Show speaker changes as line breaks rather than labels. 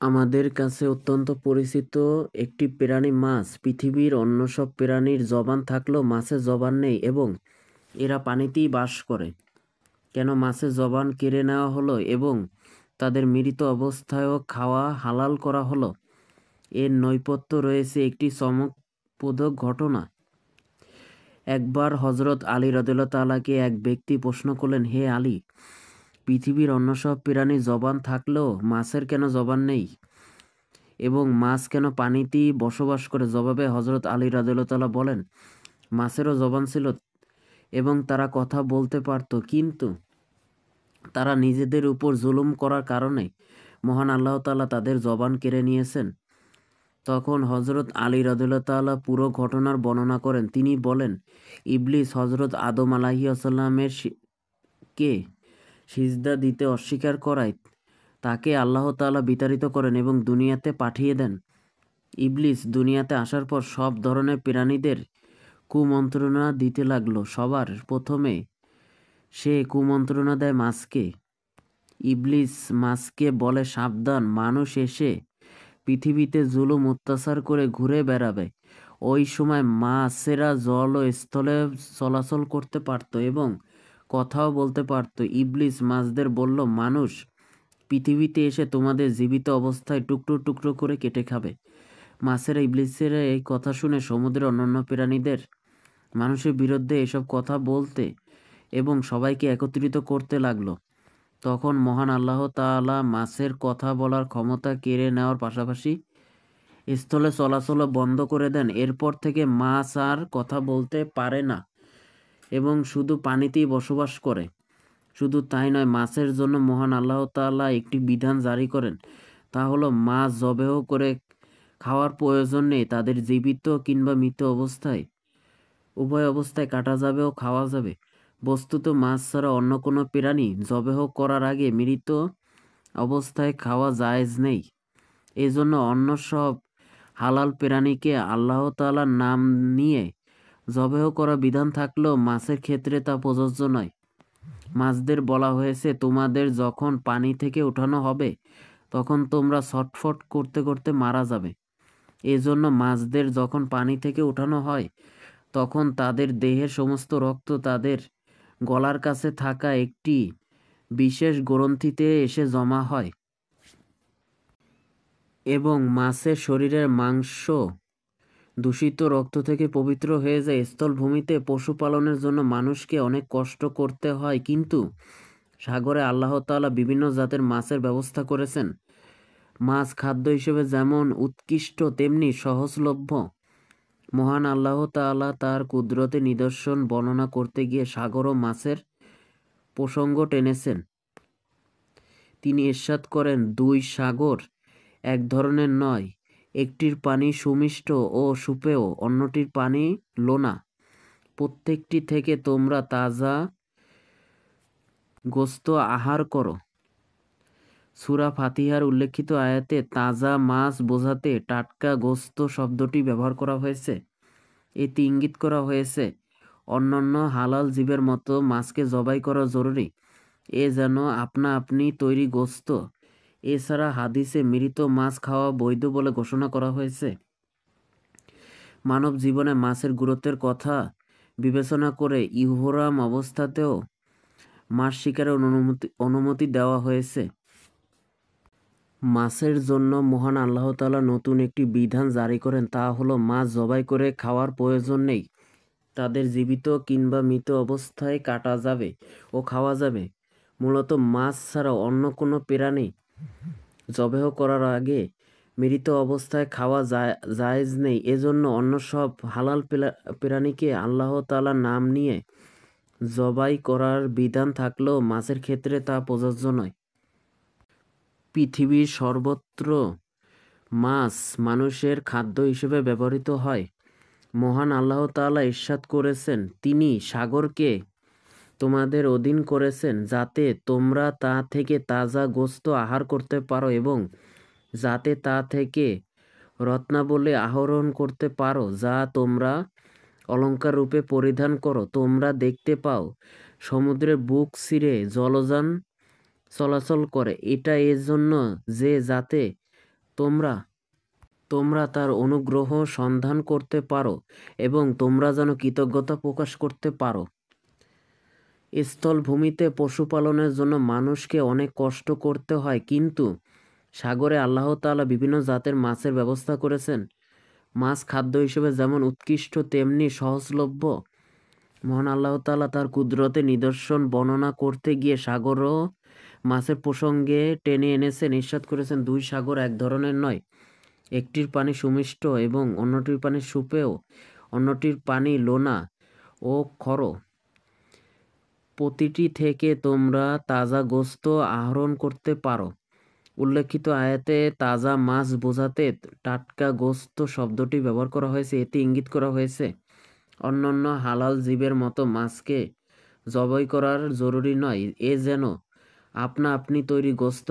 আমাদের কাছে অত্যন্ত পরিচিত একটি প্রাণী মাছ। পৃথিবীর অন্য সব প্রাণীর জবান থাকলেও মাছের জবান নেই এবং এরা পানিতেই বাস করে। কেন মাছের জবান কেড়ে নেওয়া হলো এবং তাদের মৃত অবস্থায়ও খাওয়া হালাল করা হলো? এর নৈপথ্য রয়েছে একটি চমকপ্রদ ঘটনা। একবার হযরত আলী রাদিয়াল্লাহু তাআলাকে এক ব্যক্তি প্রশ্ন করলেন, হে আলী, পৃথিবীর অন্য সব প্রাণীর জবান থাকলেও মাছের কেন জবান নেই এবং মাছ কেন পানিতেই বসবাস করে? জবাবে হযরত আলী রাদিয়াল্লাহু তাআলা বলেন, মাছেরও জবান ছিল এবং তারা কথা বলতে পারত, কিন্তু তারা নিজেদের উপর জুলুম করার কারণে মহান আল্লাহ তাআলা তাদের জবান কেড়ে নিয়েছেন। তখন হযরত আলী রাদিয়াল্লাহু তাআলা পুরো ঘটনার বর্ণনা করেন। তিনি বলেন, ইবলিস হযরত আদম আলাইহিসসালামের কে সিজদা দিতে অস্বীকার করায় তাকে আল্লাহ তাআলা বিতাড়িত করেন এবং দুনিয়াতে পাঠিয়ে দেন। ইবলিস দুনিয়াতে আসার পর সব ধরনের প্রাণীদের কুমন্ত্রণা দিতে লাগলো। সবার প্রথমে সে কুমন্ত্রণা দেয় মাছকে। ইবলিস মাছকে বলে, সাবধান, মানুষ এসে পৃথিবীতে জুলুম অত্যাচার করে ঘুরে বেড়াবে। ওই সময় মাছেরা জল ও স্থলে চলাচল করতে পারত এবং কথাও বলতে পারত। ইবলিস মাছদের বলল, মানুষ পৃথিবীতে এসে তোমাদের জীবিত অবস্থায় টুকরো টুকরো করে কেটে খাবে। মাছেরা ইবলিসের এই কথা শুনে সমুদ্রের অন্যান্য প্রাণীদের মানুষের বিরুদ্ধে এসব কথা বলতে এবং সবাইকে একত্রিত করতে লাগলো। তখন মহান আল্লাহ তাআলা মাছের কথা বলার ক্ষমতা কেড়ে নেওয়ার পাশাপাশি স্থলে চলাচলও বন্ধ করে দেন। এরপর থেকে মাছ আর কথা বলতে পারে না এবং শুধু পানিতেই বসবাস করে। শুধু তাই নয়, মাছের জন্য মহান আল্লাহ তাআলা একটি বিধান জারি করেন। তা হলো, মাছ জবেহ করে খাওয়ার প্রয়োজন নেই। তাদের জীবিত কিংবা মৃত অবস্থায় উভয় অবস্থায় কাটা যাবে ও খাওয়া যাবে। বস্তুত মাছ ছাড়া অন্য কোনো প্রাণী জবেহ করার আগে মৃত অবস্থায় খাওয়া জায়েজ নেই। এজন্য অন্য সব হালাল প্রাণীকে আল্লাহ তাআলার নাম নিয়ে জবেহ করা বিধান থাকলেও মাছের ক্ষেত্রে তা প্রযোজ্য নয়। মাছদের বলা হয়েছে, তোমাদের যখন পানি থেকে উঠানো হবে তখন তোমরা ছটফট করতে করতে মারা যাবে। এজন্য মাছদের যখন পানি থেকে উঠানো হয় তখন তাদের দেহের সমস্ত রক্ত তাদের গলার কাছে থাকা একটি বিশেষ গ্রন্থিতে এসে জমা হয় এবং মাছের শরীরের মাংস দূষিত রক্ত থেকে পবিত্র হয়ে যায়। স্থলভূমিতে পশুপালনের জন্য মানুষকে অনেক কষ্ট করতে হয়, কিন্তু সাগরে আল্লাহ তাআলা বিভিন্ন জাতের মাছের ব্যবস্থা করেছেন। মাছ খাদ্য হিসেবে যেমন উৎকৃষ্ট তেমনি সহজলভ্য। মহান আল্লাহ তাআলা তার কুদরতের নিদর্শন বর্ণনা করতে গিয়ে সাগর ও মাছের প্রসঙ্গ টেনেছেন। তিনি ইরশাদ করেন, দুই সাগর এক ধরনের নয়, একটির পানি সুমিষ্ট ও সুপেয়, অন্যটির পানি লোনা। প্রত্যেকটি থেকে তোমরা তাজা গোশত আহার করো। সূরা ফাতিহার উল্লেখিত আয়াতে তাজা মাছ বোঝাতে টাটকা গোশত শব্দটি ব্যবহার করা হয়েছে। এতে ইঙ্গিত করা হয়েছে অন্যান্য হালাল জীবের মতো মাছকে জবাই করা জরুরি। এ যেন আপনা আপনি তৈরি গোশত। এছাড়া হাদিসে মৃত মাছ খাওয়া বৈধ বলে ঘোষণা করা হয়েছে। মানব জীবনে মাছের গুরুত্বের কথা বিবেচনা করে ইহরাম অবস্থাতেও মাছ শিকারের অনুমতি দেওয়া হয়েছে। মাছের জন্য মহান আল্লাহ তাআলা নতুন একটি বিধান জারি করেন, তা হলো মাছ জবাই করে খাওয়ার প্রয়োজন নেই। তাদের জীবিত কিংবা মৃত অবস্থায় কাটা যাবে ও খাওয়া যাবে। মূলত মাছ ছাড়া অন্য কোনো প্রাণী জবেহ করার আগে মৃত অবস্থায় খাওয়া জায়েজ নেই। এজন্য অন্য সব হালাল প্রাণীকে আল্লাহ তাআলার নাম নিয়ে জবাই করার বিধান থাকলেও মাছের ক্ষেত্রে তা প্রযোজ্য নয়। পৃথিবীর সর্বত্র মাছ মানুষের খাদ্য হিসেবে ব্যবহৃত হয়। মহান আল্লাহ তাআলা ইরশাদ করেছেন, তিনি সাগরকে তোমাদের অধীন করেছেন যাতে তোমরা তা থেকে তাজা গোশত আহার করতে পারো এবং যাতে তা থেকে রত্নাবলী আহরণ করতে পারো যা তোমরা অলংকার রূপে পরিধান করো। তোমরা দেখতে পাও সমুদ্রের বুক চিরে জলযান চলাচল করে। এটা এর জন্য যে যাতে তোমরা তোমরা তার অনুগ্রহ সন্ধান করতে পারো এবং তোমরা যেন কৃতজ্ঞতা প্রকাশ করতে পারো। স্থলভূমিতে পশুপালনের জন্য মানুষকে অনেক কষ্ট করতে হয়, কিন্তু সাগরে আল্লাহ তাআলা বিভিন্ন জাতের মাছের ব্যবস্থা করেছেন। মাছ খাদ্য হিসেবে যেমন উৎকৃষ্ট তেমনি সহজলভ্য। মহান আল্লাহ তাআলা তার কুদরতের নিদর্শন বর্ণনা করতে গিয়ে সাগর ও মাছের প্রসঙ্গে টেনে এনেছেন। ইরশাদ করেছেন, দুই সাগর এক ধরনের নয়, একটির পানি সুমিষ্ট এবং অন্যটির পানি সুপেয়, অন্যটির পানি লোনা ও খর। প্রতিটি থেকে তোমরা তাজা গোশত আহরণ করতে পারো। উল্লেখিত আয়াতে তাজা মাছ বোঝাতে টাটকা গোশত শব্দটি ব্যবহার করা হয়েছে। এতে ইঙ্গিত করা হয়েছে অন্যান্য হালাল জীবের মতো মাছকে জবাই করার জরুরি নয়, এ যেন আপনা আপনি তৈরি গোশত।